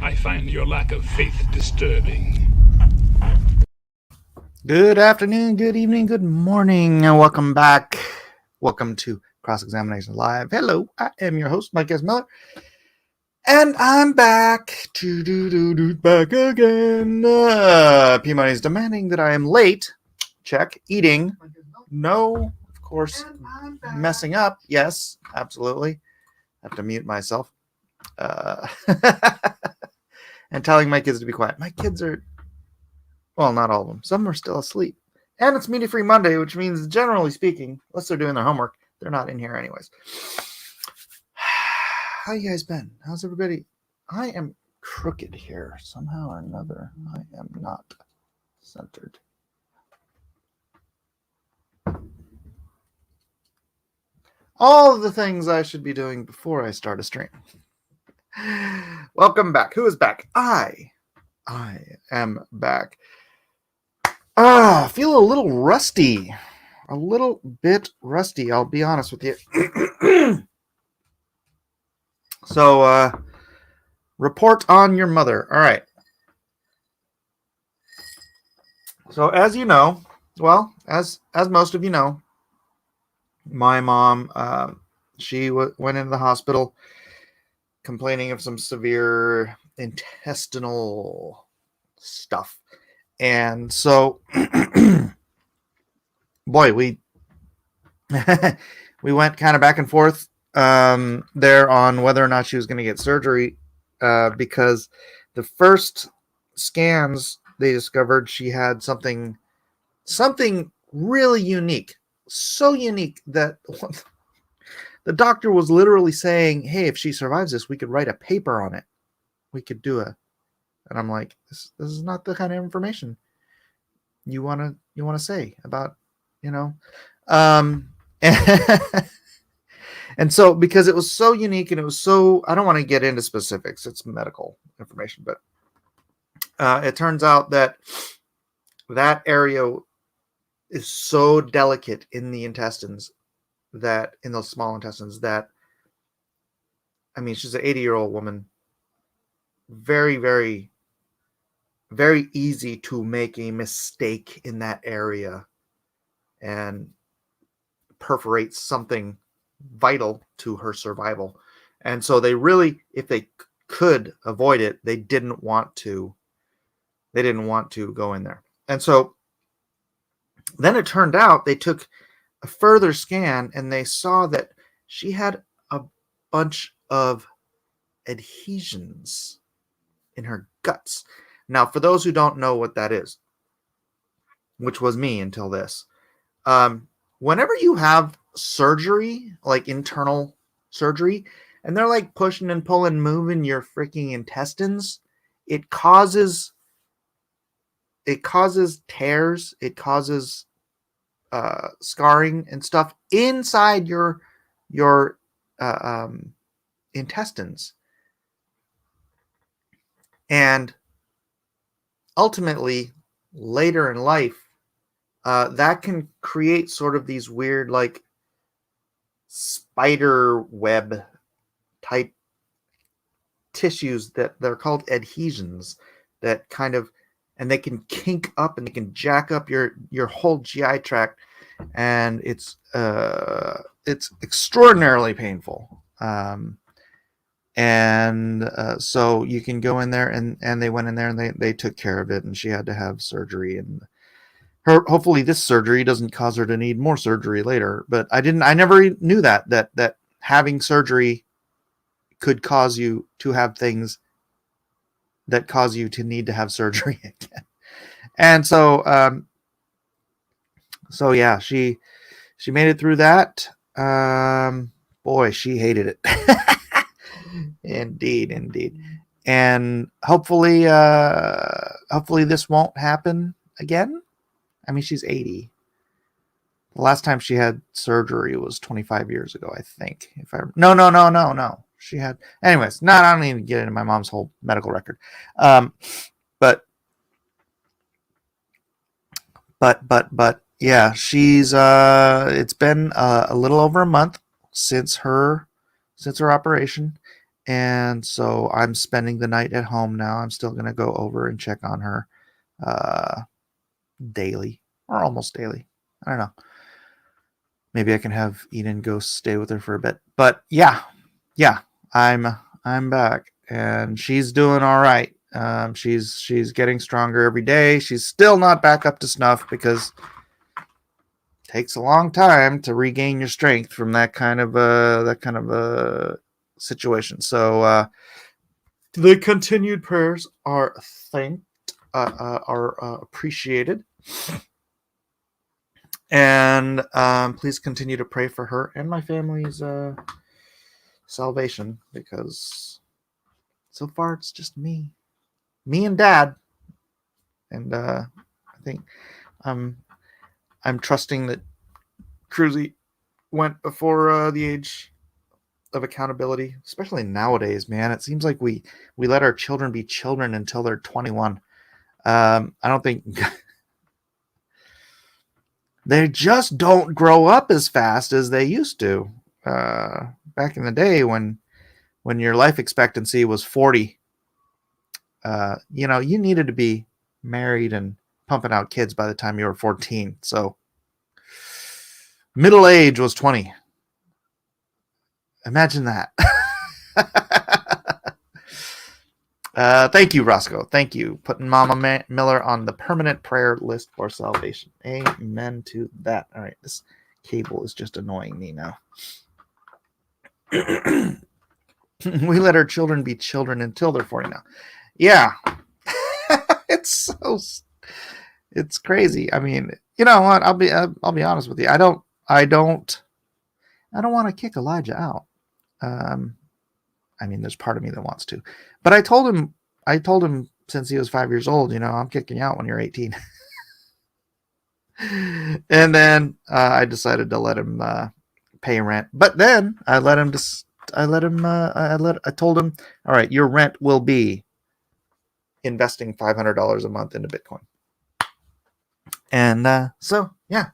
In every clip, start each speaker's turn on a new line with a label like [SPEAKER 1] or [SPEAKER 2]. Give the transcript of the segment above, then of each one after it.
[SPEAKER 1] I find your lack of faith disturbing.
[SPEAKER 2] Good afternoon, good evening, good morning, and welcome back. Welcome to Cross Examination Live. Hello, I am your host, Mike S. Miller, and I'm back. Back again. P-Money's demanding that I am late. Check. Eating. No, of course. Messing up. Yes, absolutely. I have to mute myself. And telling my kids to be quiet. My kids are, well, not all of them. Some are still asleep. And it's Media Free Monday, which means, generally speaking, unless they're doing their homework, they're not in here anyways. How you guys been? How's everybody? I am crooked here. Somehow or another, I am not centered. All of the things I should be doing before I start a stream. Welcome back. Who is back? I am back. I feel a little rusty. A little bit rusty, I'll be honest with you. So, report on your mother. All right. So, as you know, well, as most of you know, my mom, she went into the hospital complaining of some severe intestinal stuff. And so, boy, we went kind of back and forth there on whether or not she was going to get surgery because the first scans they discovered she had something really unique, so unique that the doctor was literally saying, hey, if she survives this, we could write a paper on it. We could do and I'm like, this is not the kind of information you want to say about, and so because it was so unique and it was so, I don't want to get into specifics, it's medical information, but it turns out that area is so delicate in the intestines, that in those small intestines, that, I mean, she's an 80-year-old woman, very, very, very easy to make a mistake in that area and perforate something vital to her survival. And so they really, if they could avoid it, they didn't want to go in there. And so then it turned out they took a further scan and they saw that she had a bunch of adhesions in her guts. Now, for those who don't know what that is, which was me until this, whenever you have surgery, like internal surgery, and they're like pushing and pulling, moving your freaking intestines, it causes tears, it causes scarring and stuff inside your intestines, and ultimately later in life that can create sort of these weird, like, spider web type tissues that they're called adhesions, that kind of, and they can kink up and they can jack up your whole GI tract, and it's extraordinarily painful. So you can go in there, and they went in there and they took care of it, and she had to have surgery, and hopefully this surgery doesn't cause her to need more surgery later. But I never knew that having surgery could cause you to have things that cause you to need to have surgery again. And so yeah, she made it through that. Boy, she hated it. Indeed. And hopefully this won't happen again. I mean, she's 80. The last time she had surgery was 25 years ago, I think. No. She had, anyways, I don't even get into my mom's whole medical record. But yeah, she's, it's been a little over a month since her operation. And so I'm spending the night at home now. I'm still going to go over and check on her daily or almost daily. I don't know. Maybe I can have Eden go stay with her for a bit. But yeah, I'm back and she's doing all right. She's getting stronger every day. She's still not back up to snuff because it takes a long time to regain your strength from that kind of a situation. So the continued prayers are appreciated. And please continue to pray for her and my family's salvation, because so far it's just me and Dad. And I think I'm trusting that Cruzy went before the age of accountability, especially nowadays, man. It seems like we let our children be children until they're 21. I don't think they just don't grow up as fast as they used to. Back in the day when your life expectancy was 40, you needed to be married and pumping out kids by the time you were 14. So middle age was 20. Imagine that. Thank you, Roscoe. Thank you. Putting Mama Miller on the permanent prayer list for salvation. Amen to that. All right. This cable is just annoying me now. We let our children be children until they're 40 now. Yeah. It's crazy. I mean, you know what? I'll be honest with you. I don't want to kick Elijah out. I mean, there's part of me that wants to, but I told him since he was 5 years old, I'm kicking you out when you're 18. And then I decided to let him pay rent. But then I told him, all right, your rent will be investing $500 a month into Bitcoin. And so, yeah,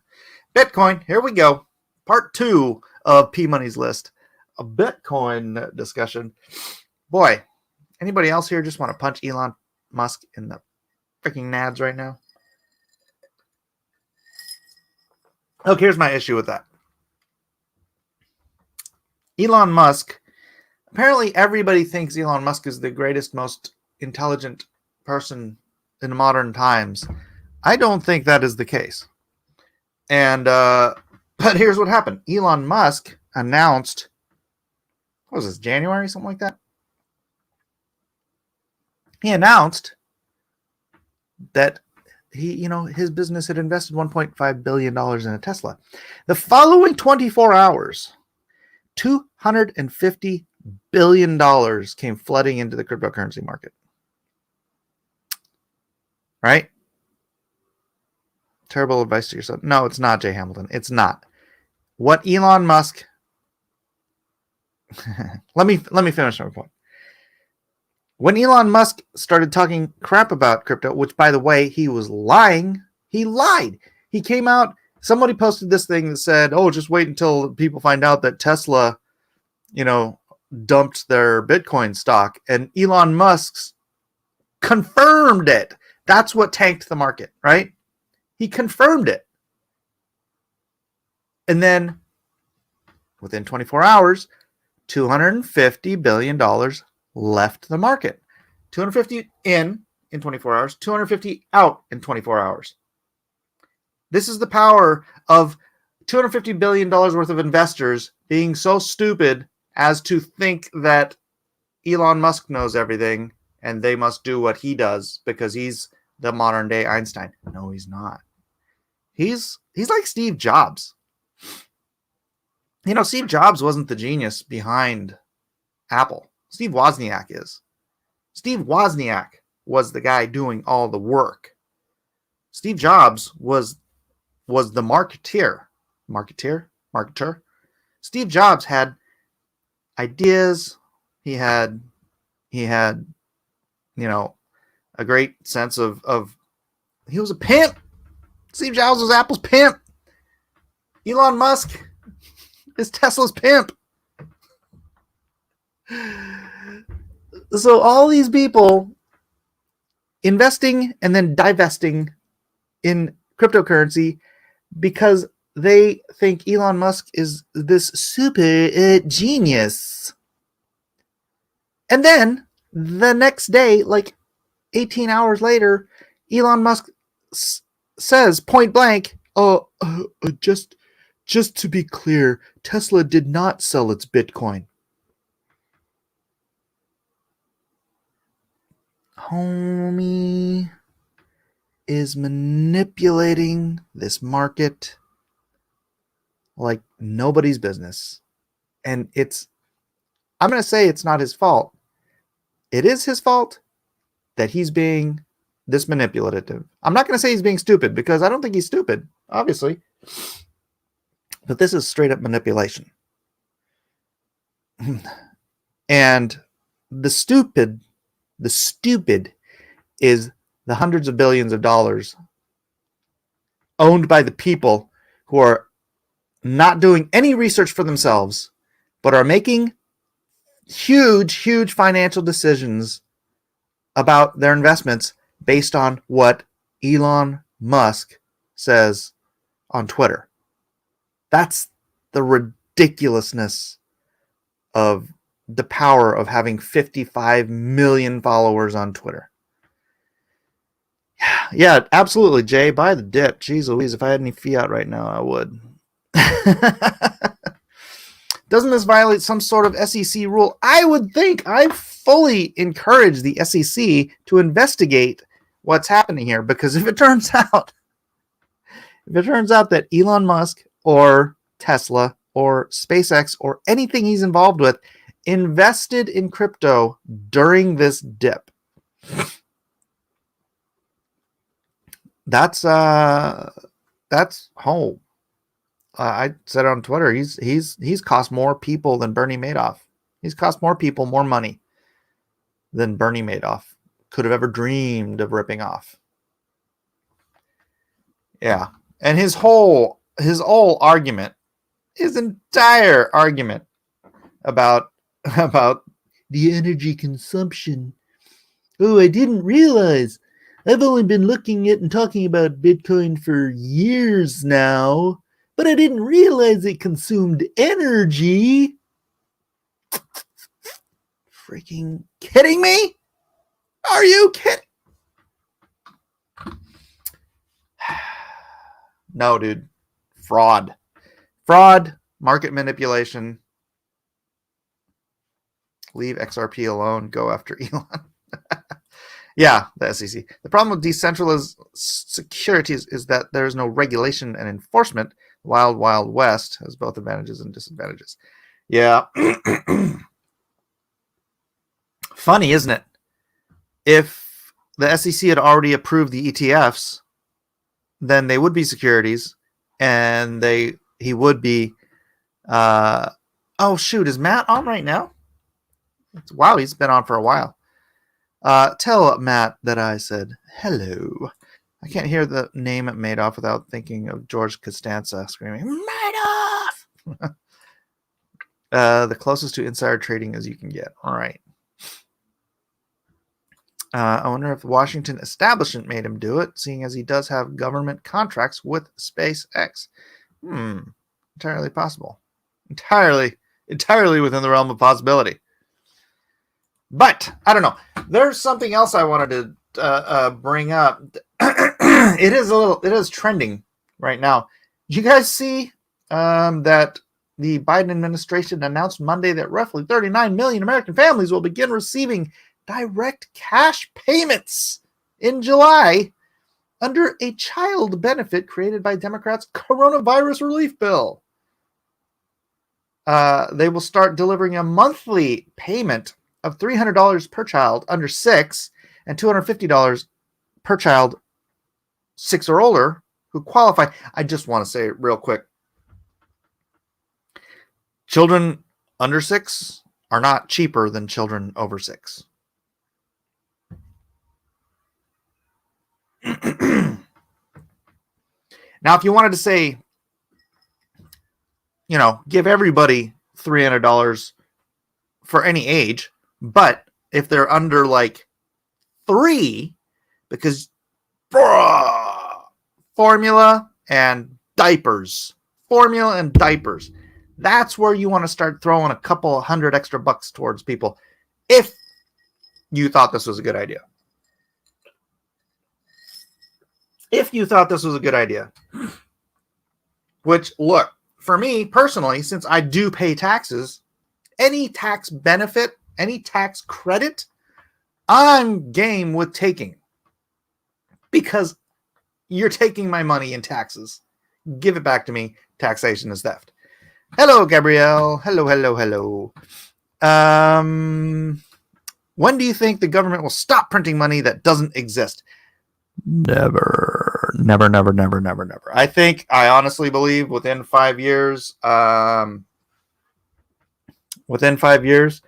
[SPEAKER 2] Bitcoin, here we go. Part 2 of P Money's list. A Bitcoin discussion. Boy, anybody else here just want to punch Elon Musk in the freaking nads right now? Look, here's my issue with that. Elon Musk, apparently everybody thinks Elon Musk is the greatest, most intelligent person in modern times. I don't think that is the case. And but here's what happened. Elon Musk announced, what was this, January, something like that? He announced that his business had invested $1.5 billion in a Tesla. The following 24 hours, $250 billion came flooding into the cryptocurrency market. Right? Terrible advice to yourself. No, it's not, Jay Hamilton. It's not. What Elon Musk... let me finish my point. When Elon Musk started talking crap about crypto, which, by the way, he was lying. He lied. He came out. Somebody posted this thing that said, "Oh, just wait until people find out that Tesla, dumped their Bitcoin stock," and Elon Musk's confirmed it. That's what tanked the market, right? He confirmed it. And then within 24 hours, $250 billion left the market. 250 in 24 hours, 250 out in 24 hours. This is the power of $250 billion worth of investors being so stupid as to think that Elon Musk knows everything and they must do what he does because he's the modern day Einstein. No, he's not. He's like Steve Jobs. Steve Jobs wasn't the genius behind Apple. Steve Wozniak is. Steve Wozniak was the guy doing all the work. Steve Jobs was the marketeer. Marketer. Steve Jobs had ideas. He had a great sense of he was a pimp. Steve Jobs was Apple's pimp. Elon Musk is Tesla's pimp. So all these people investing and then divesting in cryptocurrency because they think Elon Musk is this super genius. And then the next day, like 18 hours later, Elon Musk says point blank, just to be clear, Tesla did not sell its Bitcoin. Homie is manipulating this market like nobody's business. And I'm going to say it's not his fault. It is his fault that he's being this manipulative. I'm not going to say he's being stupid because I don't think he's stupid, obviously. But this is straight up manipulation. And the stupid is the hundreds of billions of dollars owned by the people who are not doing any research for themselves, but are making huge financial decisions about their investments based on what Elon Musk says on Twitter. That's the ridiculousness of the power of having 55 million followers on Twitter. Yeah, absolutely, Jay. Buy the dip. Jeez Louise, if I had any fiat right now, I would. Doesn't this violate some sort of SEC rule? I would think. I fully encourage the SEC to investigate what's happening here, because if it turns out that Elon Musk or Tesla or SpaceX or anything he's involved with invested in crypto during this dip, that's whole. I said on Twitter, he's cost more people than Bernie Madoff. He's cost more people more money than Bernie Madoff could have ever dreamed of ripping off. Yeah, and his argument, his entire argument about the energy consumption. Oh, I didn't realize. I've only been looking at and talking about Bitcoin for years now, but I didn't realize it consumed energy. Freaking kidding me? Are you kidding? No, dude. Fraud, market manipulation. Leave XRP alone. Go after Elon. Yeah, the SEC. The problem with decentralized securities is that there is no regulation and enforcement. Wild West has both advantages and disadvantages. Yeah. Funny, isn't it? If the SEC had already approved the ETFs, then they would be securities, and he would be. Oh shoot, is Matt on right now? Wow, he's been on for a while. Tell Matt that I said hello. I can't hear the name Madoff without thinking of George Costanza screaming, Madoff! The closest to insider trading as you can get. All right. I wonder if the Washington establishment made him do it, seeing as he does have government contracts with SpaceX. Entirely possible. Entirely within the realm of possibility. But I don't know. There's something else I wanted to bring up. It is trending right now. Did you guys see that the Biden administration announced Monday that roughly 39 million American families will begin receiving direct cash payments in July under a child benefit created by Democrats' coronavirus relief bill. They will start delivering a monthly payment of $300 per child under 6 and $250 per child 6 or older who qualify. I just want to say real quick, children under 6 are not cheaper than children over 6. Now, if you wanted to say, give everybody $300 for any age, but if they're under like 3, because formula and diapers, that's where you want to start throwing a couple $100 extra towards people if you thought this was a good idea. Which, look, for me personally, since I do pay taxes, any tax benefit, any tax credit, I'm game with taking, because you're taking my money in taxes. Give it back to me. Taxation is theft. Hello, Gabrielle. Hello. When do you think the government will stop printing money that doesn't exist? Never. I honestly believe within 5 years. Within 5 years.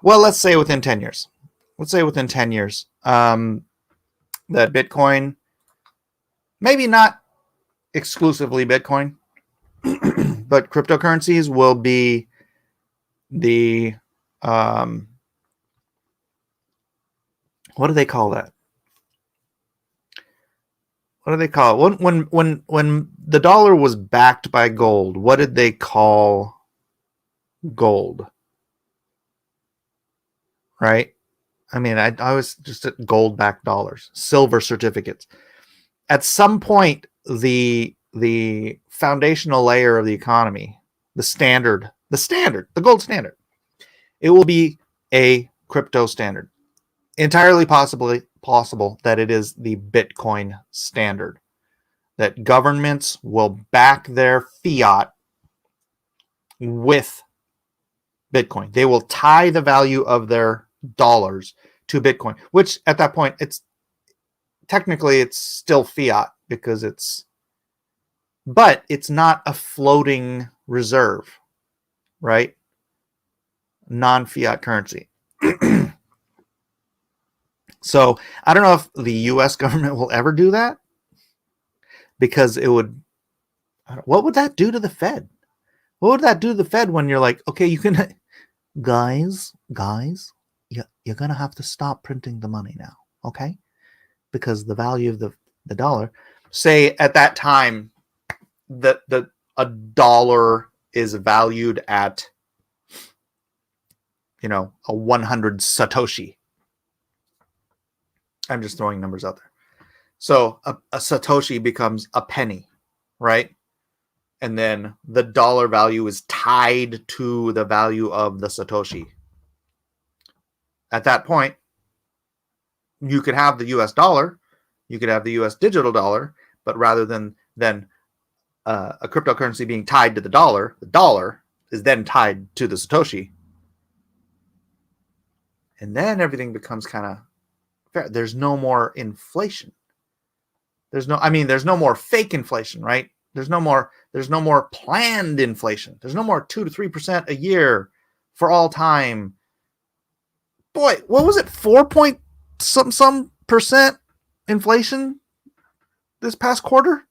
[SPEAKER 2] Well, let's say within 10 years. That Bitcoin, maybe not exclusively Bitcoin, but cryptocurrencies will be the what do they call that? When the dollar was backed by gold, what did they call gold? Right? I mean, I was just at gold-backed dollars, silver certificates. At some point, the foundational layer of the economy, the gold standard, it will be a crypto standard. Entirely possible that it is the Bitcoin standard, that governments will back their fiat with Bitcoin. They will tie the value of their dollars to Bitcoin, which at that point, it's still fiat, because but it's not a floating reserve, right? Non-fiat currency. So I don't know if the US government will ever do that, because what would that do to the Fed? What would that do to the Fed when you're like, okay, you can, guys, you're going to have to stop printing the money now, okay? Because the value of the dollar, say at that time, that a dollar is valued at, a 100 Satoshi. I'm just throwing numbers out there. So a Satoshi becomes a penny, right? And then the dollar value is tied to the value of the Satoshi. At that point, you could have the US dollar, you could have the US digital dollar, but rather than a cryptocurrency being tied to the dollar is then tied to the Satoshi. And then everything becomes kind of fair. There's no more inflation. There's no more fake inflation, right? There's no more planned inflation. There's no more 2 to 3% a year for all time. Boy, what was it? 4% inflation this past quarter?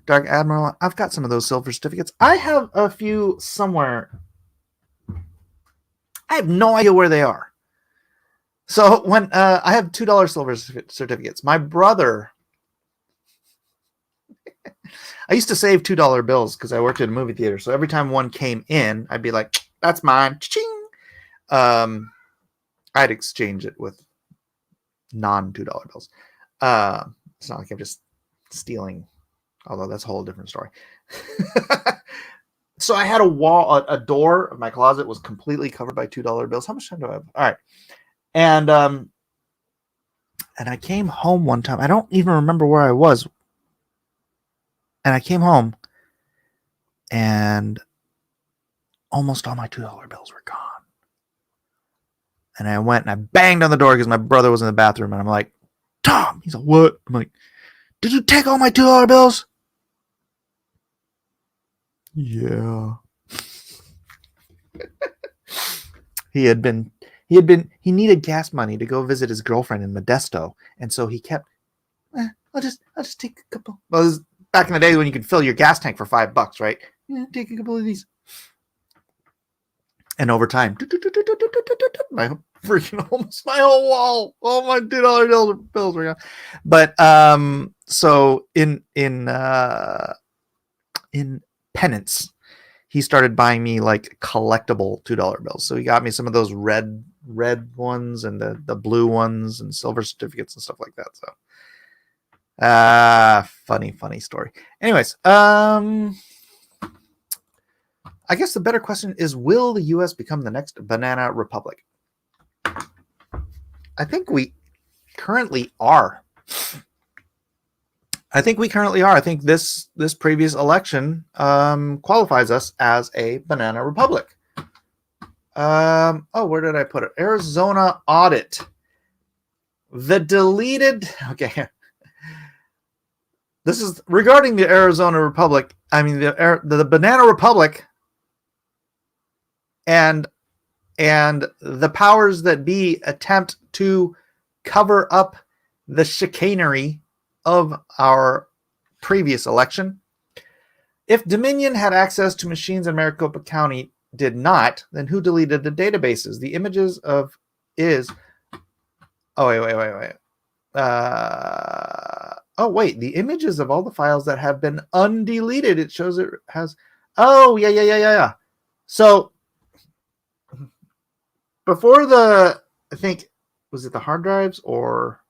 [SPEAKER 2] Dark Admiral, I've got some of those silver certificates. I have a few somewhere. I have no idea where they are. So when I have $2 silver certificates, my brother, I used to save $2 bills because I worked at a movie theater. So every time one came in, I'd be like, that's mine. Cha-ching! I'd exchange it with non-$2 bills. It's not like I'm just stealing, although that's a whole different story. So I had a door of my closet was completely covered by $2 bills. How much time do I have? All right. And I came home one time. I don't even remember where I was. And I came home and almost all my $2 bills were gone. And I went and I banged on the door because my brother was in the bathroom. And I'm like, Tom. He's like, what? I'm like, did you take all my $2 bills? Yeah. He needed gas money to go visit his girlfriend in Modesto. And so he kept, I'll just take a couple. Well, this is back in the day when you could fill your gas tank for $5, right? Yeah, take a couple of these. And over time, my freaking almost my whole wall, all my $2 bills were gone. But so in penance, he started buying me like collectible $2 bills. So he got me some of those red ones and the blue ones and silver certificates and stuff like that. So funny story. Anyways, I guess the better question is, will the US become the next banana republic? I think we currently are. I think this previous election qualifies us as a banana republic. Where did I put it? Arizona audit. The deleted. Okay. This is regarding the Arizona Republic. I mean, the Banana Republic and the powers that be attempt to cover up the chicanery of our previous election. If Dominion had access to machines in Maricopa County did not, then who deleted the databases? The images of is... Oh, wait. The images of all the files that have been undeleted. It shows it has... Oh, yeah. So, before I think, was it the hard drives or...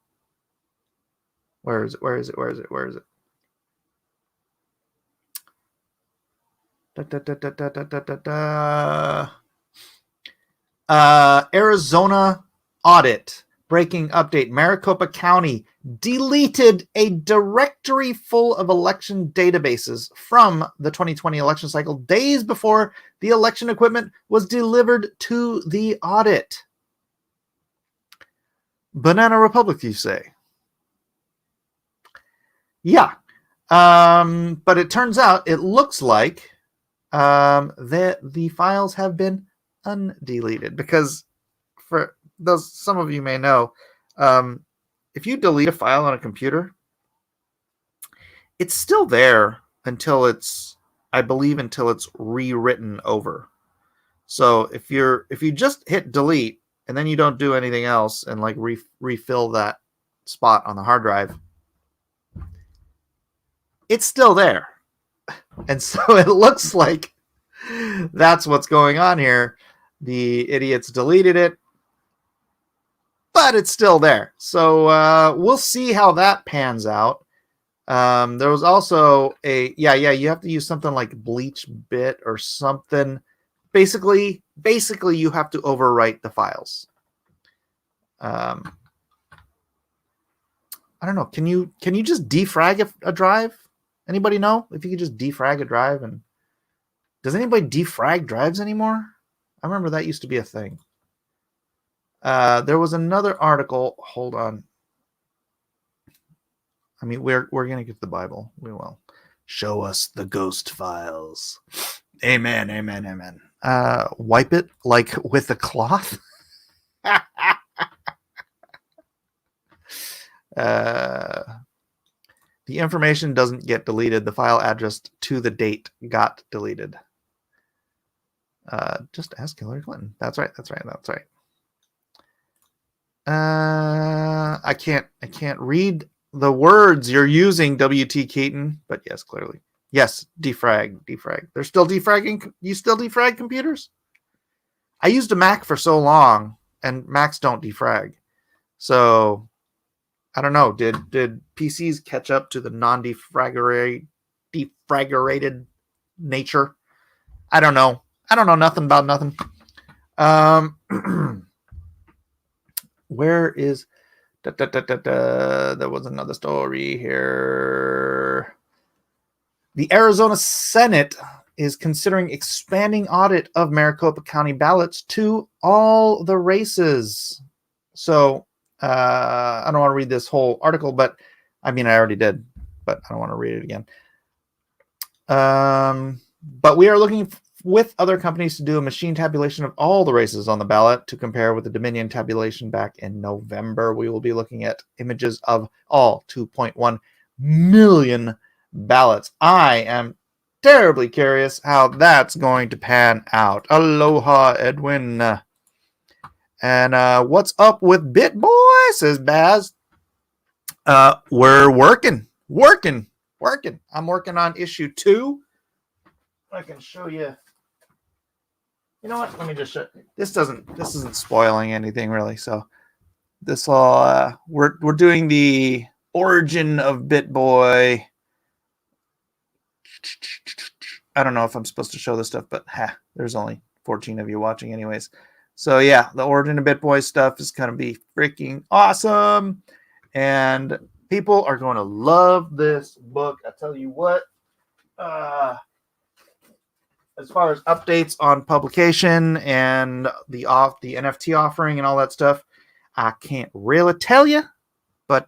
[SPEAKER 2] Where is it? Arizona audit. Breaking update. Maricopa County deleted a directory full of election databases from the 2020 election cycle days before the election equipment was delivered to the audit. Banana Republic, you say? Yeah. But it turns out, it looks like that the files have been undeleted, because for those, some of you may know, if you delete a file on a computer, it's still there until it's rewritten over. So if you just hit delete and then you don't do anything else and like refill that spot on the hard drive, it's still there. And so it looks like that's what's going on here. The idiots deleted it, but it's still there. So we'll see how that pans out. There was also you have to use something like BleachBit or something. Basically you have to overwrite the files. I don't know. Can you just defrag a drive? Anybody know if you could just defrag a drive? And does anybody defrag drives anymore? I remember that used to be a thing. There was another article. Hold on. I mean, we're gonna get the Bible. We will. Show us the ghost files. Amen. Wipe it like with a cloth. The information doesn't get deleted. The file address to the date got deleted. Just ask Hillary Clinton. That's right. I can't read the words you're using, W.T. Keaton, but yes, clearly. Yes, defrag. They're still defragging. You still defrag computers? I used a Mac for so long, and Macs don't defrag. So, I don't know. Did PCs catch up to the defragerated nature? I don't know. Nothing about nothing. Where is... There was another story here. The Arizona Senate is considering expanding audit of Maricopa County ballots to all the races. So I don't want to read this whole article, but I mean, I already did, but I don't want to read it again. But we are looking with other companies to do a machine tabulation of all the races on the ballot to compare with the Dominion tabulation back in November. We will be looking at images of all 2.1 million ballots. I am terribly curious how that's going to pan out. Aloha, Edwin. And what's up with BitBoy, says Baz. We're working. I'm working on issue 2. I can show you. You know what? Let me just show. This isn't spoiling anything really. So this will we're doing the origin of BitBoy. I don't know if I'm supposed to show this stuff, but there's only 14 of you watching anyways. So yeah, the origin of BitBoy stuff is going to be freaking awesome. And people are going to love this book. I tell you what, as far as updates on publication and the NFT offering and all that stuff, I can't really tell you, but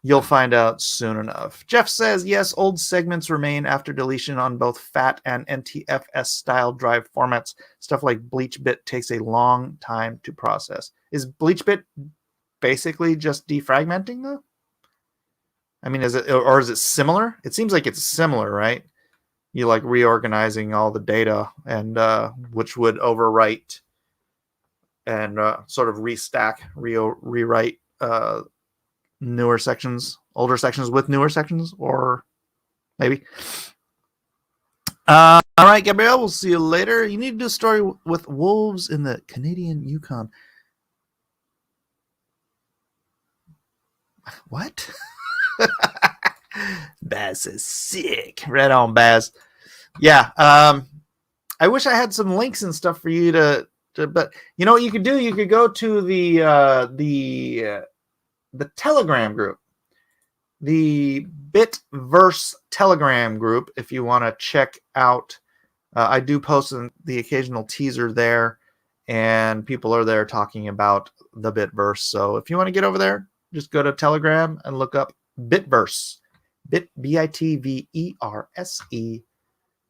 [SPEAKER 2] you'll find out soon enough. Jeff says, yes, old segments remain after deletion on both FAT and NTFS style drive formats. Stuff like BleachBit takes a long time to process. Is BleachBit basically just defragmenting though? I mean, is it similar? It seems like it's similar, right? You like reorganizing all the data and which would overwrite and sort of rewrite newer sections, older sections with newer sections, or maybe. All right, Gabrielle, we'll see you later. You need to do a story with wolves in the Canadian Yukon. What? Baz is sick. Right on, Baz. Yeah. I wish I had some links and stuff for you to but you know what you could do? You could go to the Telegram group, the Bitverse Telegram group, if you want to check out. I do post the occasional teaser there, and people are there talking about the Bitverse. So if you want to get over there, just go to Telegram and look up Bitverse, Bitverse,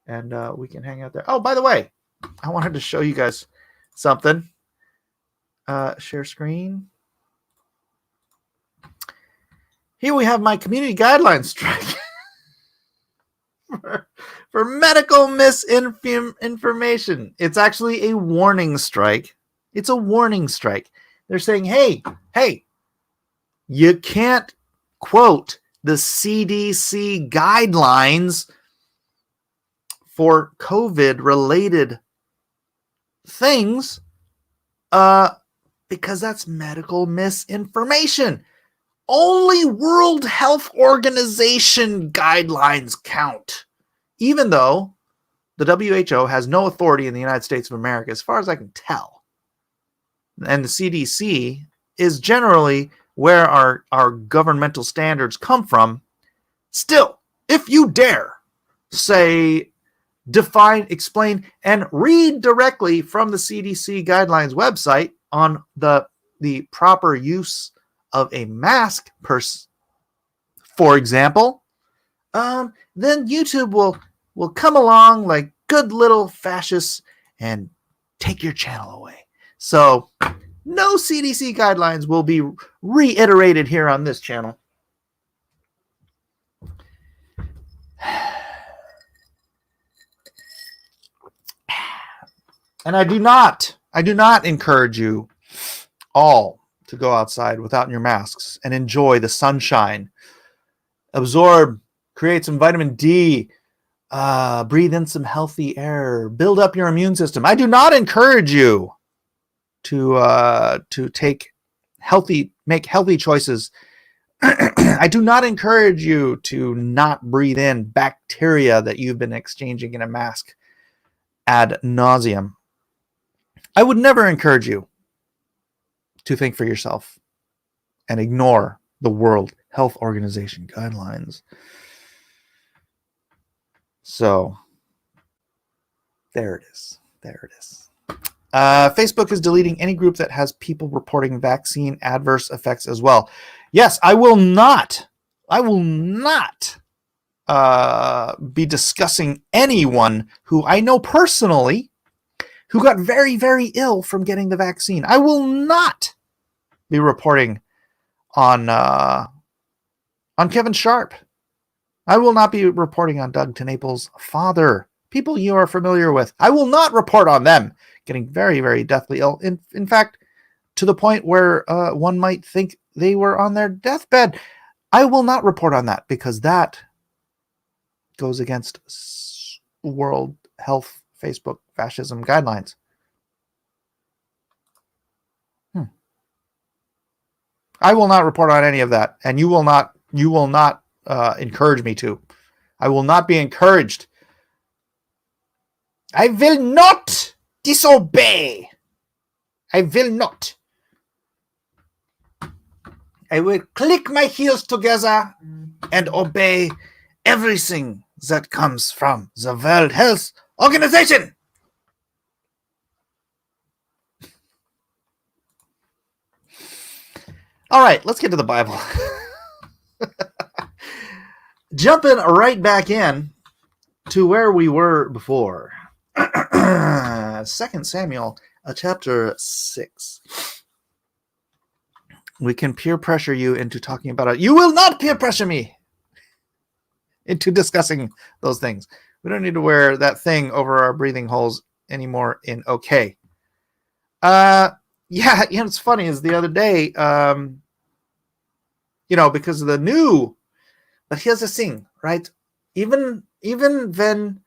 [SPEAKER 2] and we can hang out there. Oh, by the way, I wanted to show you guys something. Share screen. Here we have my community guidelines strike for medical misinformation. It's actually a warning strike. It's a warning strike. They're saying, hey, you can't quote the CDC guidelines for COVID-related things because that's medical misinformation. Only World Health Organization guidelines count, even though the WHO has no authority in the United States of America, as far as I can tell. And the CDC is generally where our governmental standards come from. Still, if you dare say, define, explain, and read directly from the CDC guidelines website on the proper use of a mask, for example, then YouTube will come along like good little fascists and take your channel away. So no CDC guidelines will be reiterated here on this channel. And I do not encourage you all to go outside without your masks and enjoy the sunshine. Absorb, create some vitamin D, breathe in some healthy air, build up your immune system. I do not encourage you to make healthy choices. I do not encourage you to not breathe in bacteria that you've been exchanging in a mask ad nauseum. I would never encourage you to think for yourself and ignore the World Health Organization guidelines. So there it is. Facebook is deleting any group that has people reporting vaccine adverse effects as well. Yes, I will not be discussing anyone who I know personally who got very, very ill from getting the vaccine. I will not be reporting on Kevin Sharp. I will not be reporting on Doug TenNaples' father. People you are familiar with. I will not report on them getting very, very deathly ill. In fact, to the point where one might think they were on their deathbed. I will not report on that because that goes against World Health Facebook fascism guidelines. I will not report on any of that, and you will not encourage me to. I will not be encouraged. I will not disobey. I will not. I will click my heels together and obey everything that comes from the World Health Organization. All right, let's get to the Bible. Jumping right back in to where we were before. 2 Samuel, chapter 6. We can peer pressure you into talking about it. You will not peer pressure me into discussing those things. We don't need to wear that thing over our breathing holes anymore in okay. Yeah, it's funny is the other day, because of the new, but here's the thing, right? Even when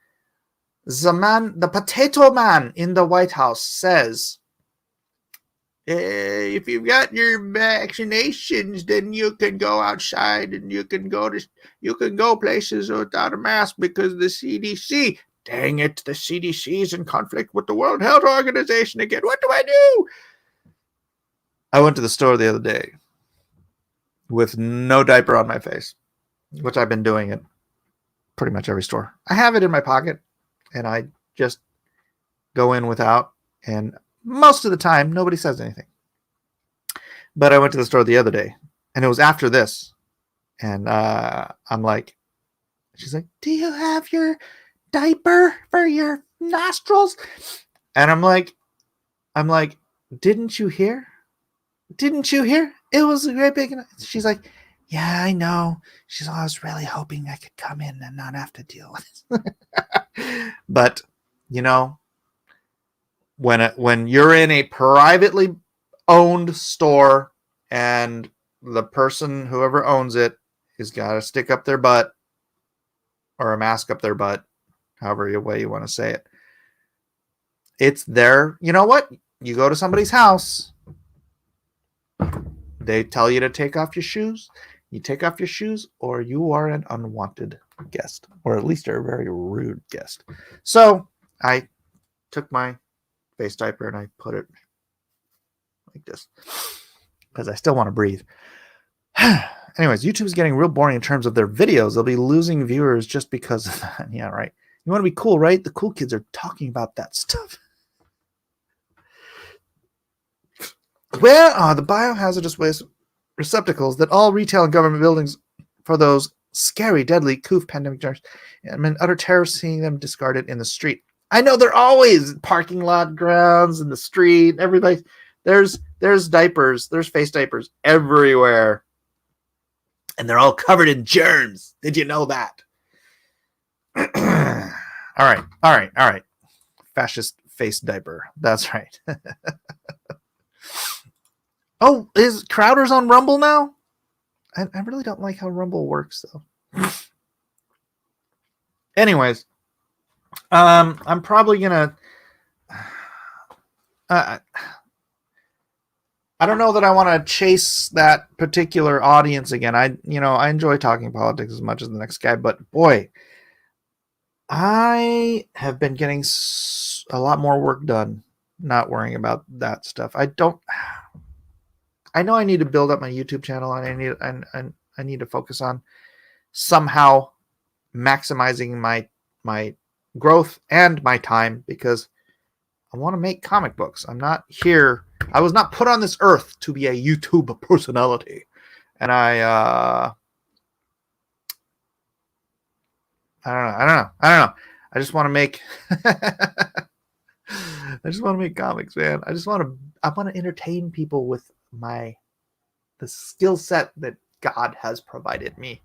[SPEAKER 2] the potato man in the White House says, if you've got your vaccinations, then you can go outside and you can go places without a mask because the CDC, dang it, the CDC is in conflict with the World Health Organization again. What do I do? I went to the store the other day with no diaper on my face, which I've been doing at pretty much every store. I have it in my pocket, and I just go in without, and most of the time, nobody says anything. But I went to the store the other day, and it was after this, and I'm like, she's like, do you have your diaper for your nostrils? And I'm like, didn't you hear? Didn't you hear? It was a great big... She's like, yeah, I know. She's like, I was really hoping I could come in and not have to deal with it. But, when you're in a privately owned store and the person, whoever owns it, has got to stick up their butt or a mask up their butt, however way you want to say it. It's there. You know what? You go to somebody's house. They tell you to take off your shoes. You take off your shoes, or you are an unwanted guest, or at least you're a very rude guest. So I took my face diaper and I put it like this because I still want to breathe. Anyways, YouTube's getting real boring in terms of their videos. They'll be losing viewers just because of that. Yeah, right. You want to be cool, right? The cool kids are talking about that stuff. Where are the biohazardous waste receptacles that all retail and government buildings for those scary, deadly coof pandemic germs? I'm in utter terror seeing them discarded in the street. I know they're always parking lot grounds in the street. Everybody, there's diapers, there's face diapers everywhere, and they're all covered in germs. Did you know that? All right. Fascist face diaper. That's right. Oh, is Crowder's on Rumble now? I really don't like how Rumble works, though. Anyways, I'm probably gonna. I don't know that I want to chase that particular audience again. I enjoy talking politics as much as the next guy, but boy, I have been getting a lot more work done, not worrying about that stuff. I know I need to build up my YouTube channel, and I need to focus on somehow maximizing my growth and my time because I want to make comic books. I'm not here. I was not put on this earth to be a YouTube personality, and I don't know. I just want to make I just want to make comics, man. I want to entertain people with the skill set that God has provided me.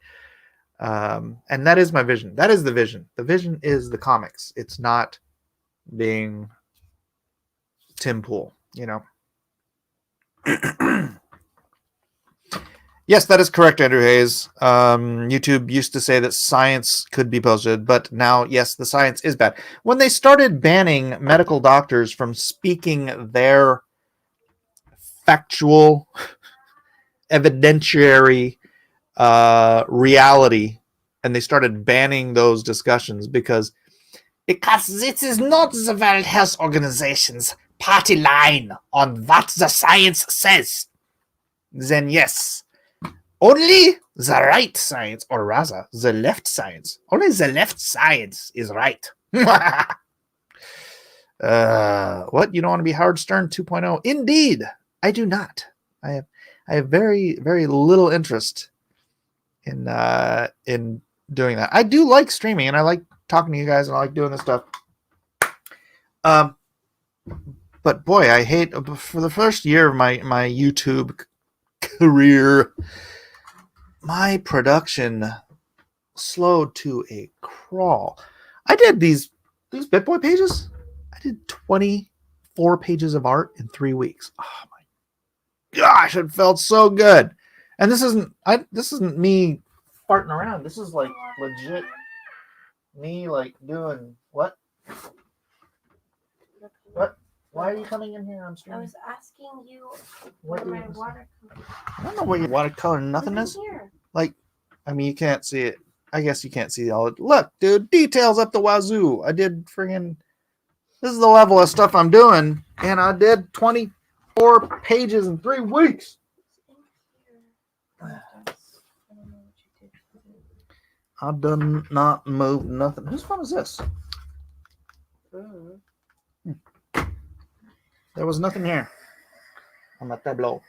[SPEAKER 2] And that is my vision. That is the vision. The vision is the comics. It's not being Tim Pool, you know. Yes, that is correct, Andrew Hayes. YouTube used to say that science could be posted, but now, yes, the science is bad. When they started banning medical doctors from speaking their factual, evidentiary reality, and they started banning those discussions because this is not the World Health Organization's party line on what the science says, then yes, only the right science, or rather the left science, only the left science is right. What, you don't want to be Howard Stern 2.0? Indeed, I do not. I have very, very little interest in doing that. I do like streaming, and I like talking to you guys, and I like doing this stuff. But boy, I hate, for the first year of my YouTube career, my production slowed to a crawl. I did these BitBoy pages. I did 24 pages of art in 3 weeks. Oh my gosh, it felt so good. And this isn't me farting around. This is like legit me like doing what? What? Why are you coming in here? I'm streaming.
[SPEAKER 3] I was asking you where my watercolor.
[SPEAKER 2] I don't know where your watercolor nothing is.
[SPEAKER 3] Here.
[SPEAKER 2] Like, I mean, you can't see it. I guess you can't see all it. Look, dude, details up the wazoo. I did friggin'. This is the level of stuff I'm doing, and I did 24 pages in 3 weeks. I done not move nothing. Whose phone is this? There was nothing here on that tableau.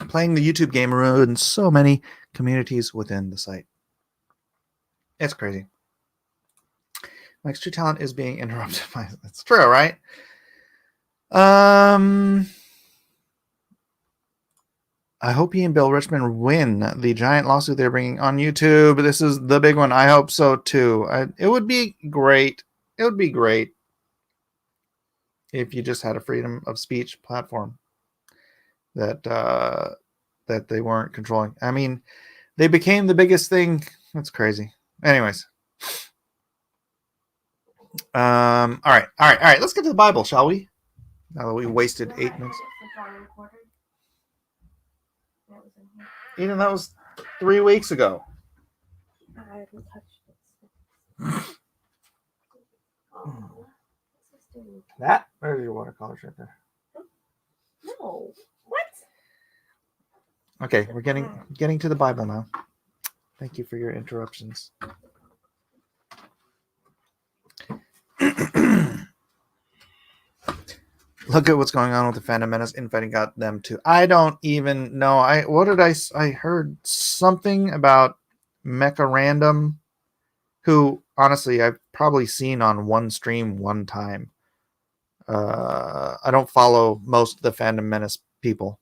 [SPEAKER 2] Playing the YouTube game ruins so many communities within the site. It's crazy. Mike's true talent is being interrupted by. That's true, right? I hope he and Bill Richmond win the giant lawsuit they're bringing on YouTube. This is the big one. I hope so too. It would be great. It would be great if you just had a freedom of speech platform that they weren't controlling. I mean, they became the biggest thing. That's crazy. Anyways. All right. Let's get to the Bible, shall we? Now that we wasted 8 minutes. Even that was 3 weeks ago.
[SPEAKER 3] I haven't touched it.
[SPEAKER 2] That? Where's your watercolors right there?
[SPEAKER 3] No. What?
[SPEAKER 2] Okay, we're getting to the Bible now. Thank you for your interruptions. Look at what's going on with the Phantom Menace. Infighting got them too. I don't even know. I heard something about Mecha Random, who honestly I've probably seen on one stream one time. I don't follow most of the Phantom Menace people.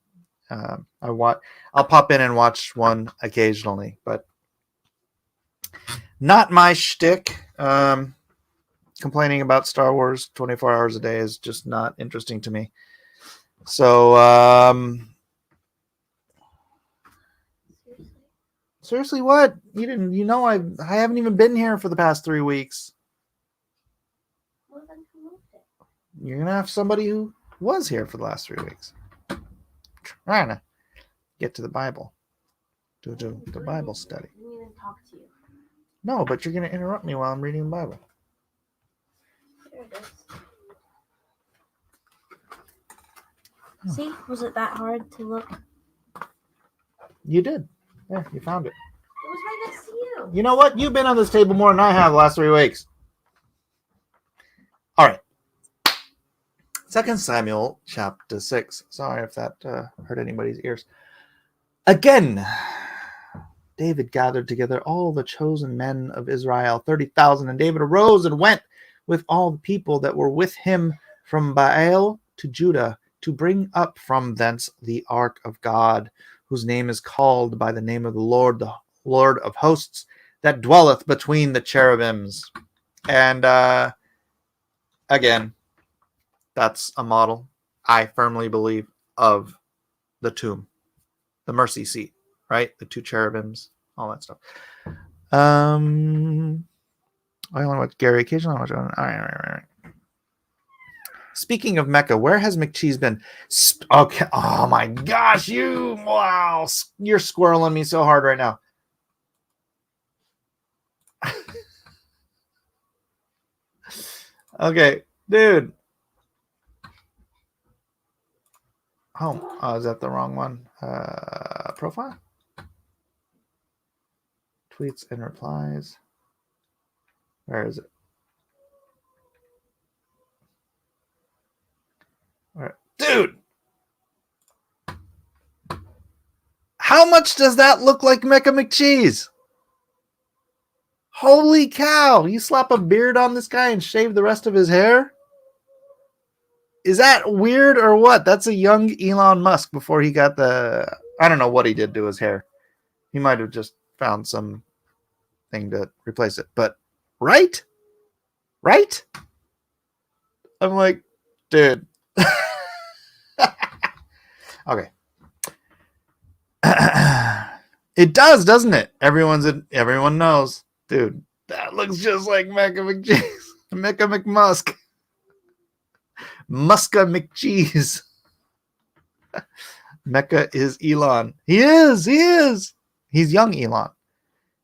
[SPEAKER 2] I'll pop in and watch one occasionally, but not my shtick. Complaining about Star Wars 24 hours a day is just not interesting to me. So, seriously, what? I haven't even been here for the past 3 weeks.
[SPEAKER 3] Well, then who moved it?
[SPEAKER 2] You're going to have somebody who was here for the last 3 weeks. Trying to get to the Bible. Do the Bible study.
[SPEAKER 3] I didn't even talk to you.
[SPEAKER 2] No, but you're going to interrupt me while I'm reading the Bible.
[SPEAKER 3] There it is. See, was it that hard to look?
[SPEAKER 2] You did. Yeah, you found it.
[SPEAKER 3] It was right next to you.
[SPEAKER 2] You know what? You've been on this table more than I have the last 3 weeks. All right. 2 Samuel chapter 6. Sorry if that hurt anybody's ears. Again, David gathered together all the chosen men of Israel, 30,000, and David arose and went with all the people that were with him from Baal to Judah to bring up from thence the ark of God, whose name is called by the name of the Lord of hosts, that dwelleth between the cherubims. And again, that's a model, I firmly believe, of the tomb, the mercy seat, right? The two cherubims, all that stuff. I only watch Gary occasionally. All right. Speaking of Mecca, where has McCheese been? Okay. Oh my gosh, wow, you're squirreling me so hard right now. Okay, dude. Oh, is that the wrong one? Profile? Tweets and replies. Where is it? Where? Dude! How much does that look like Mecca McCheese? Holy cow! You slap a beard on this guy and shave the rest of his hair? Is that weird or what? That's a young Elon Musk before he got the... I don't know what he did to his hair. He might have just found some thing to replace it. But, right? Right? I'm like, dude. Okay. It does, doesn't it? Everyone knows. Dude, that looks just like Mecca McCheese. Mecca McMusk. Muska McCheese. Mecca is Elon. He is. He's young Elon,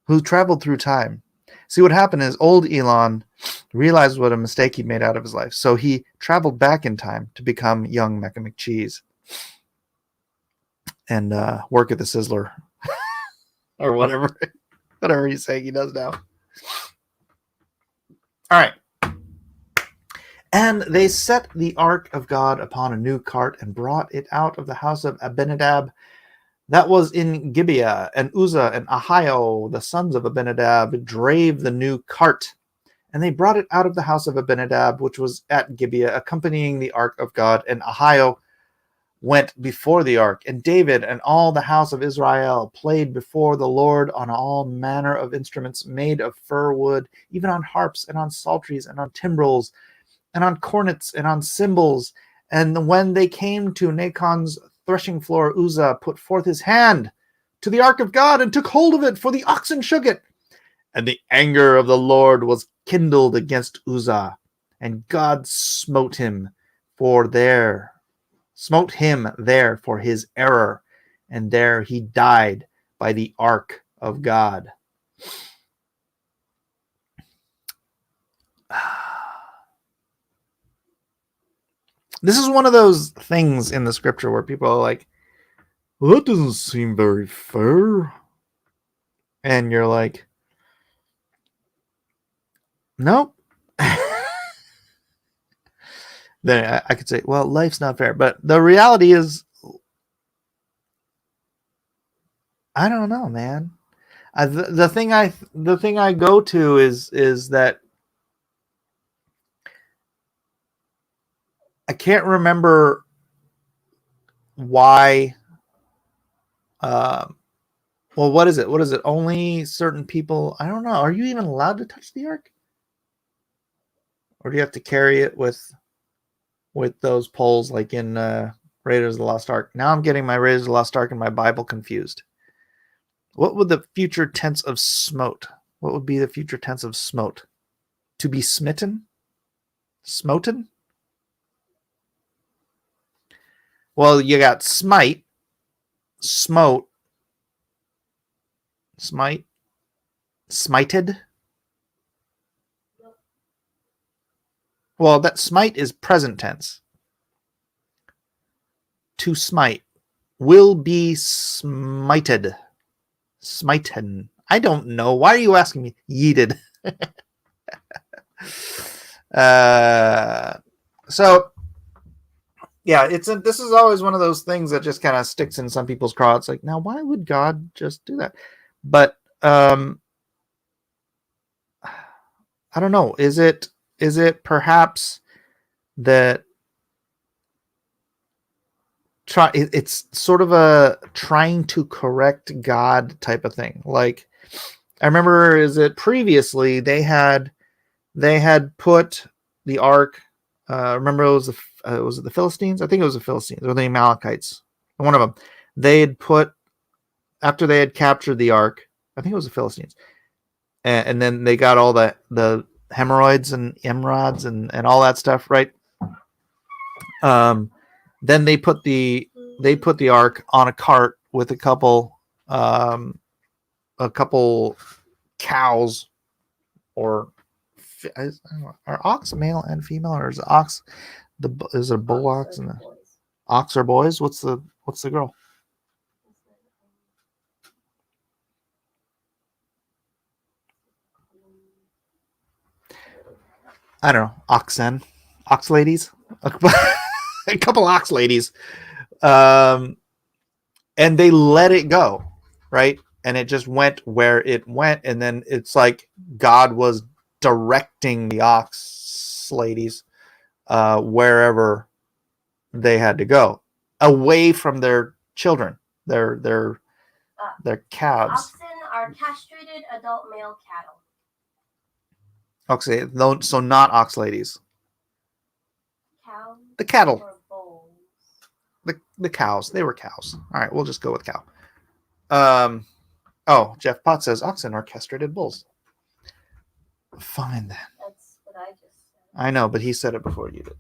[SPEAKER 2] who traveled through time. See, what happened is old Elon realized what a mistake he made out of his life. So he traveled back in time to become young Mecca McCheese. And work at the Sizzler. Or whatever he's saying he does now. All right. And they set the ark of God upon a new cart and brought it out of the house of Abinadab that was in Gibeah, and Uzzah and Ahio, the sons of Abinadab, drave the new cart. And they brought it out of the house of Abinadab, which was at Gibeah, accompanying the ark of God, and Ahio went before the ark, and David and all the house of Israel played before the Lord on all manner of instruments made of fir wood, even on harps and on psalteries and on timbrels and on cornets and on cymbals. And when they came to Nachon's threshing floor, Uzzah put forth his hand to the ark of God and took hold of it, for the oxen shook it. And the anger of the Lord was kindled against Uzzah, and God smote him there for his error, and there he died by the ark of God. This is one of those things in the scripture where people are like, well, that doesn't seem very fair. And you're like, nope. Then I could say, well, life's not fair. But the reality is, I don't know, man. The thing I go to is that I can't remember why. Well, what is it? What is it? Only certain people. I don't know. Are you even allowed to touch the ark, or do you have to carry it with those poles like in Raiders of the Lost Ark? Now I'm getting my Raiders of the Lost Ark and my Bible confused. What would the future tense of smote? What would be the future tense of smote? To be smitten? Smoten? Well, you got smite, smote, smite, smited. Well, that smite is present tense. To smite. Will be smited. Smiten. I don't know. Why are you asking me? Yeeted. So, yeah, this is always one of those things that just kind of sticks in some people's craw. It's like, now why would God just do that? But I don't know. Is it perhaps that it's sort of a trying to correct God type of thing? Like, I remember, is it previously they had put the ark. Remember, it was it the Philistines? I think it was the Philistines or the Amalekites. One of them. They had put, after they had captured the ark. I think it was the Philistines, and then they got all the hemorrhoids and emeralds and all that stuff, right? Then they put the ark on a cart with a couple cows, or I don't know, are ox male and female, or is it ox is it a bull ox and the ox are boys? What's the girl? I don't know. Ox ladies, a couple ox ladies, and they let it go, right? And it just went where it went, and then it's like God was directing the ox ladies wherever they had to go, away from their children, their calves.
[SPEAKER 3] Oxen are castrated adult male cattle.
[SPEAKER 2] Okay, no, so not ox ladies.
[SPEAKER 3] Cows.
[SPEAKER 2] The cattle.
[SPEAKER 3] Or bulls.
[SPEAKER 2] The cows. They were cows. All right, we'll just go with cow. Oh, Jeff Potts says oxen are castrated bulls. Fine then.
[SPEAKER 3] That's what I just said.
[SPEAKER 2] I know, but he said it before you did.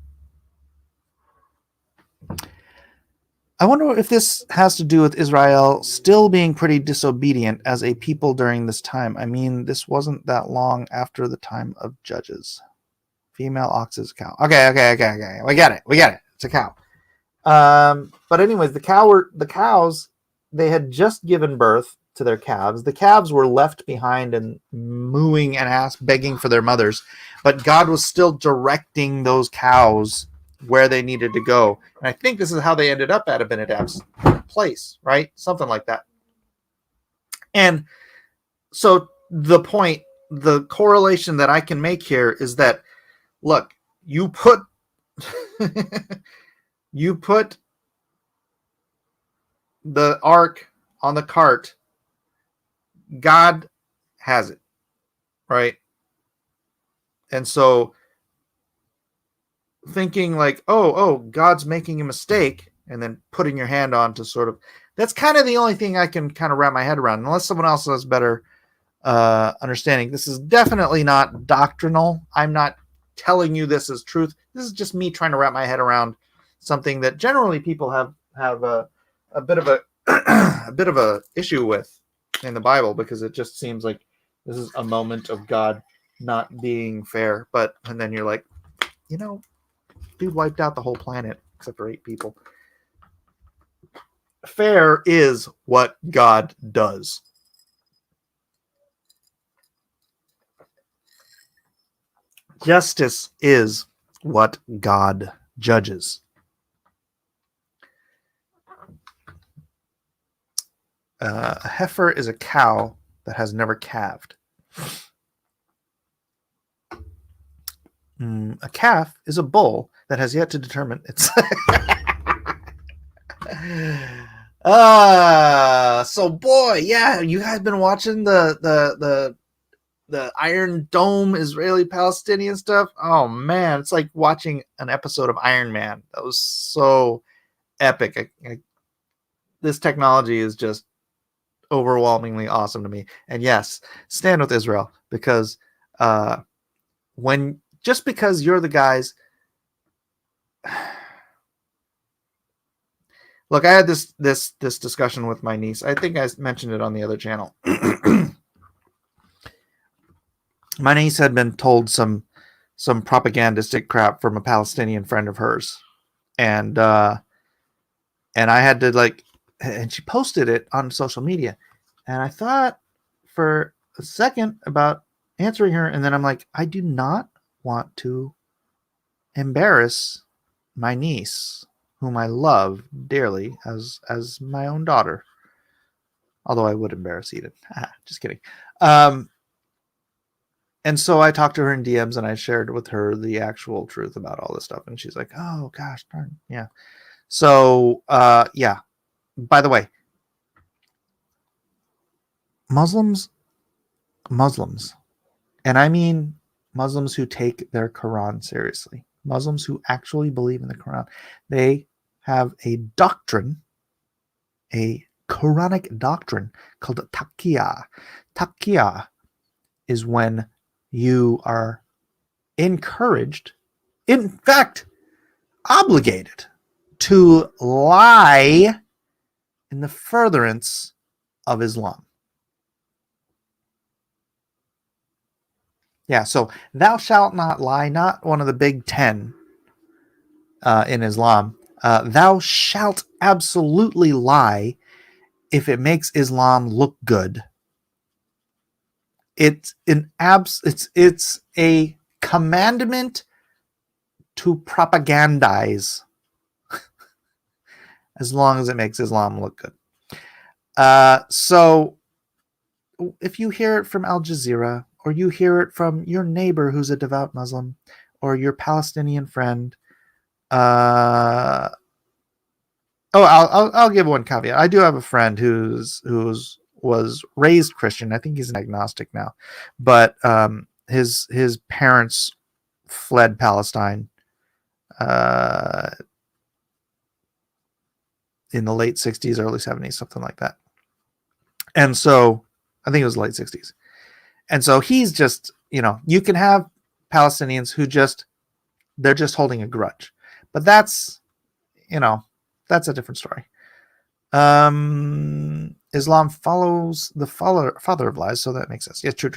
[SPEAKER 2] I wonder if this has to do with Israel still being pretty disobedient as a people during this time. I mean, this wasn't that long after the time of Judges. Female ox is a cow. Okay. We get it. It's a cow. But anyways, the cows, they had just given birth to their calves. The calves were left behind and mooing and begging for their mothers, but God was still directing those cows where they needed to go. And I think this is how they ended up at Abinadab's place, right? Something like that. And so the correlation that I can make here is that, look, you put the ark on the cart, God has it, right? And so thinking like, oh, God's making a mistake, and then putting your hand on to sort of, that's kind of the only thing I can kind of wrap my head around, unless someone else has better understanding. This is definitely not doctrinal. I'm not telling you this is truth. This is just me trying to wrap my head around something that generally people have a bit of a issue with in the Bible, because it just seems like this is a moment of God not being fair. And then you're like, dude wiped out the whole planet except for 8 people. Fair is what God does. Justice is what God judges. A heifer is a cow that has never calved. A calf is a bull that has yet to determine its. So boy, yeah, you guys been watching the Iron Dome Israeli-Palestinian stuff? Oh man, it's like watching an episode of Iron Man. That was so epic. This technology is just overwhelmingly awesome to me. And yes, stand with Israel, because just because you're the guys. Look, I had this discussion with my niece. I think I mentioned it on the other channel. My niece had been told some propagandistic crap from a Palestinian friend of hers, and I had to and she posted it on social media, and I thought for a second about answering her, and then I'm like, I do not want to embarrass my niece, whom I love dearly as my own daughter. Although I would embarrass Eden. Just kidding. And so I talked to her in DMs and I shared with her the actual truth about all this stuff. And she's like, oh gosh, darn. Yeah. So, yeah. By the way, Muslims, and I mean Muslims who take their Quran seriously, Muslims who actually believe in the Quran, they have a doctrine, a Quranic doctrine called taqiyya. Taqiyya is when you are encouraged, in fact, obligated to lie in the furtherance of Islam. Yeah, so thou shalt not lie, not one of the big 10 in Islam. Thou shalt absolutely lie if it makes Islam look good. It's a commandment to propagandize as long as it makes Islam look good. So if you hear it from Al Jazeera, or you hear it from your neighbor who's a devout Muslim, or your Palestinian friend, I'll give one caveat. I do have a friend who was raised Christian. I think he's an agnostic now, but his parents fled Palestine in the late 60s, early 70s, something like that. And so I think it was late 60s. And so he's just, you can have Palestinians who they're just holding a grudge. But that's a different story. Islam follows the father of lies, so that makes sense. Yeah, true.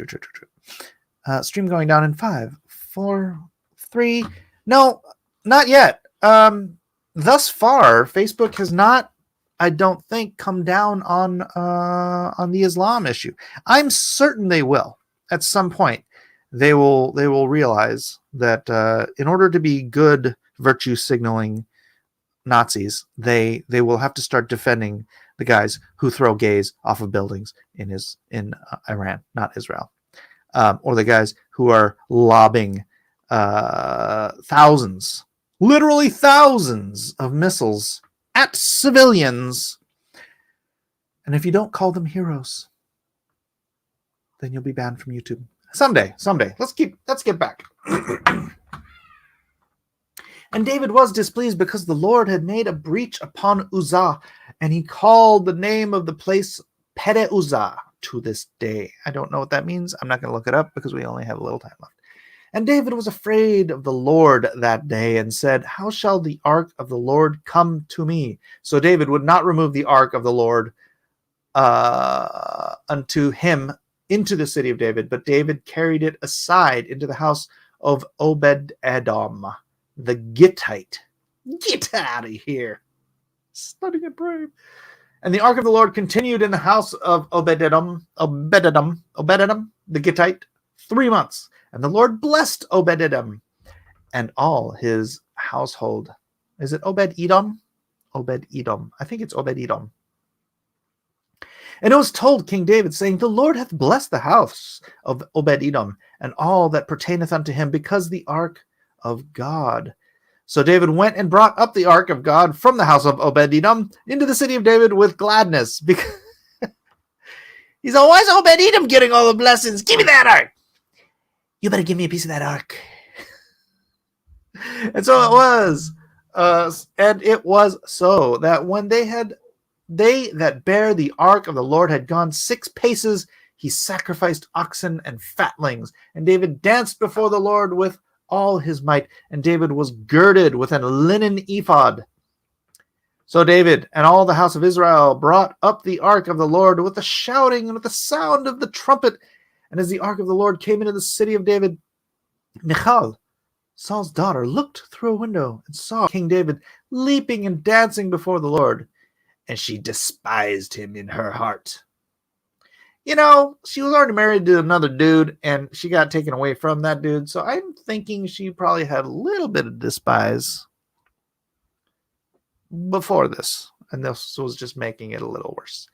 [SPEAKER 2] Stream going down in 5, 4, 3. No, not yet. Thus far, Facebook has not, I don't think, come down on the Islam issue. I'm certain they will. At some point, they will realize that in order to be good virtue signaling Nazis, they will have to start defending the guys who throw gays off of buildings in Iran, not Israel, or the guys who are lobbing literally thousands of missiles at civilians. And if you don't call them heroes, then you'll be banned from YouTube. Someday. Let's get back. And David was displeased because the Lord had made a breach upon Uzzah, and he called the name of the place Pere Uzzah to this day. I don't know what that means. I'm not going to look it up because we only have a little time left. And David was afraid of the Lord that day and said, how shall the ark of the Lord come to me? So David would not remove the ark of the Lord unto him into the city of David, but David carried it aside into the house of Obed-Edom, the Gittite. Get out of here. Stunning and brave. And the ark of the Lord continued in the house of Obed-Edom, the Gittite, 3 months. And the Lord blessed Obed-Edom and all his household. Is it Obed-Edom? Obed-Edom. I think it's Obed-Edom. And it was told King David, saying, the Lord hath blessed the house of Obed-Edom and all that pertaineth unto him, because the ark of God. So David went and brought up the ark of God from the house of Obed-Edom into the city of David with gladness. Because he's like, why is Obed-Edom getting all the blessings? Give me that ark. You better give me a piece of that ark. And so it was. And it was so that when they that bear the ark of the Lord had gone 6 paces, he sacrificed oxen and fatlings. And David danced before the Lord with all his might. And David was girded with a linen ephod. So David and all the house of Israel brought up the ark of the Lord with the shouting and with the sound of the trumpet. And as the ark of the Lord came into the city of David, Michal, Saul's daughter, looked through a window and saw King David leaping and dancing before the Lord. And she despised him in her heart. She was already married to another dude, and she got taken away from that dude. So I'm thinking she probably had a little bit of despise. before this, and this was just making it a little worse.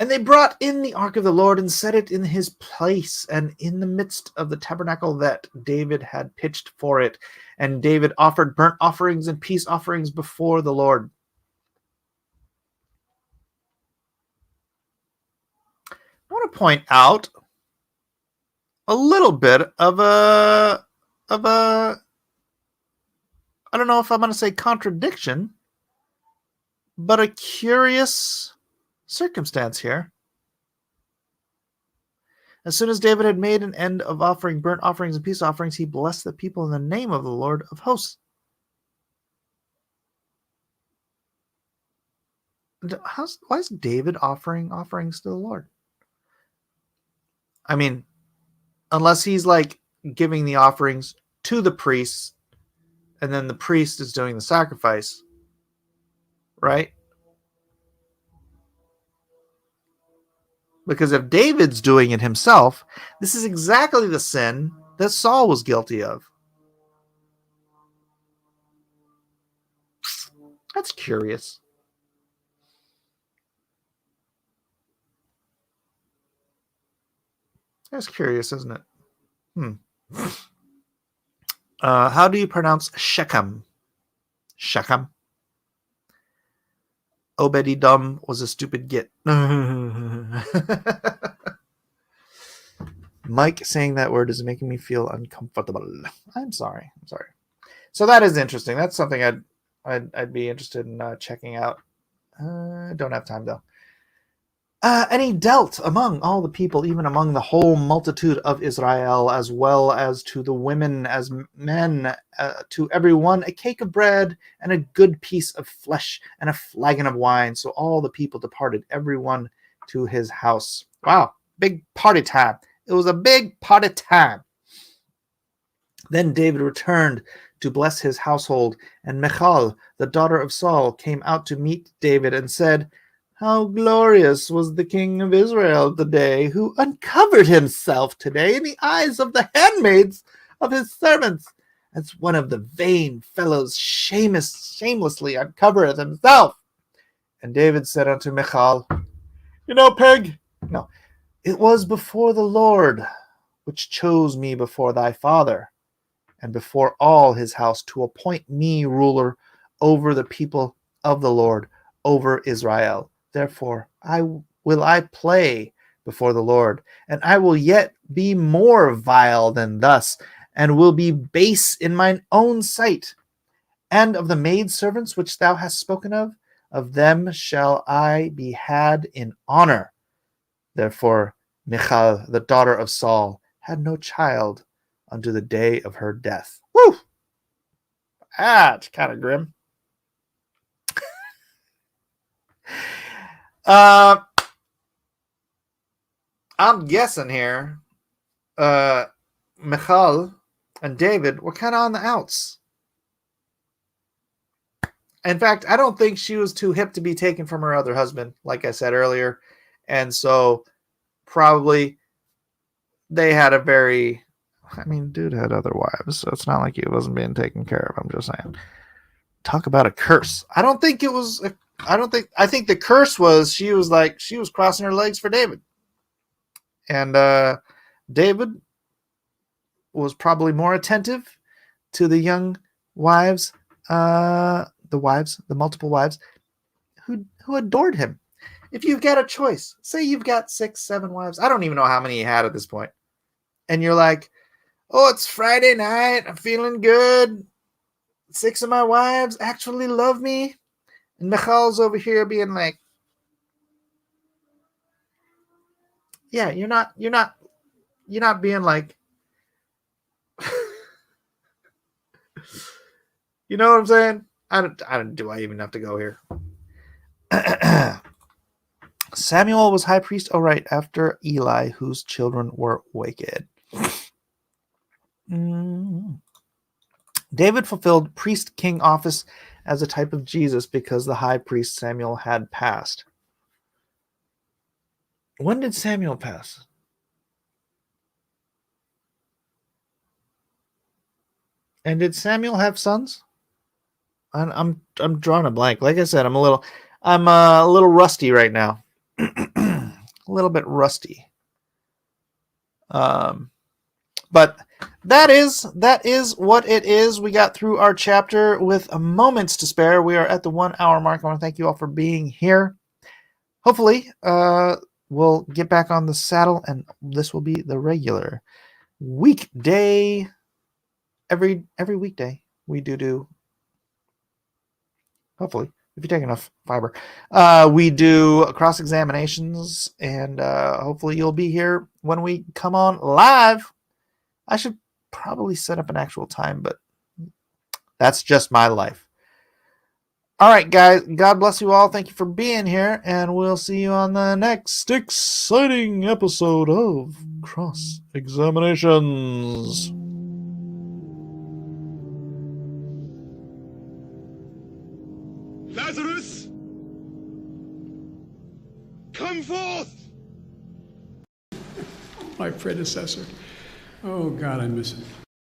[SPEAKER 2] And they brought in the ark of the Lord and set it in his place and in the midst of the tabernacle that David had pitched for it. And David offered burnt offerings and peace offerings before the Lord. I want to point out a little bit of a I don't know if I'm going to say contradiction, but a curious circumstance here. As soon as David had made an end of offering burnt offerings and peace offerings, he blessed the people in the name of the Lord of hosts. Why is David offering offerings to the Lord? I mean, unless he's like giving the offerings to the priests, and then the priest is doing the sacrifice, right? Because if David's doing it himself, this is exactly the sin that Saul was guilty of. That's curious. That's curious, isn't it? How do you pronounce Shechem? Shechem? Obed-Edom was a stupid git. Mike saying that word is making me feel uncomfortable. I'm sorry. So that is interesting. That's something I'd be interested in checking out. Don't have time though. And he dealt among all the people, even among the whole multitude of Israel, as well as to the women as men, to every one a cake of bread and a good piece of flesh and a flagon of wine. So all the people departed, every one to his house. Wow, big party time. It was a big party time. Then David returned to bless his household, and Michal, the daughter of Saul, came out to meet David and said, "How glorious was the king of Israel today, who uncovered himself today in the eyes of the handmaids of his servants, as one of the vain fellows shamelessly uncovereth himself." And David said unto Michal, "You know, pig, no, it was before the Lord, which chose me before thy father, and before all his house, to appoint me ruler over the people of the Lord, over Israel. Therefore will I play before the Lord, and I will yet be more vile than thus, and will be base in mine own sight. And of the maidservants which thou hast spoken of them shall I be had in honor." Therefore Michal, the daughter of Saul, had no child unto the day of her death. Woo! It's kind of grim. I'm guessing here, Michal and David were kind of on the outs. In fact, I don't think she was too hip to be taken from her other husband, like I said earlier. And so probably they had a very, dude had other wives, so it's not like he wasn't being taken care of. I'm just saying. Talk about a curse. I think the curse was she was crossing her legs for David. And David was probably more attentive to the young wives, the multiple wives who adored him. If you've got a choice, say you've got 6, 7 wives. I don't even know how many he had at this point. And you're like, oh, it's Friday night. I'm feeling good. 6 of my wives actually love me. And Michal's over here being like, yeah, you're not being like, you know what I'm saying? Do I even have to go here? Samuel was high priest, after Eli, whose children were wicked. David fulfilled priest-king office as a type of Jesus because the high priest Samuel had passed. When did Samuel pass? And did Samuel have sons? I'm drawing a blank. Like I said, I'm a little rusty right now. A little bit rusty. But that is what it is. We got through our chapter with moments to spare. We are at the 1 hour mark. I want to thank you all for being here. Hopefully, we'll get back on the saddle, and this will be the regular weekday. Every weekday we do. Hopefully, if you take enough fiber, we do cross examinations, and hopefully you'll be here when we come on live. I should probably set up an actual time, but that's just my life. All right, guys. God bless you all. Thank you for being here, and we'll see you on the next exciting episode of Cross Examinations.
[SPEAKER 1] Lazarus! Come forth!
[SPEAKER 4] My predecessor. Oh, God, I miss him.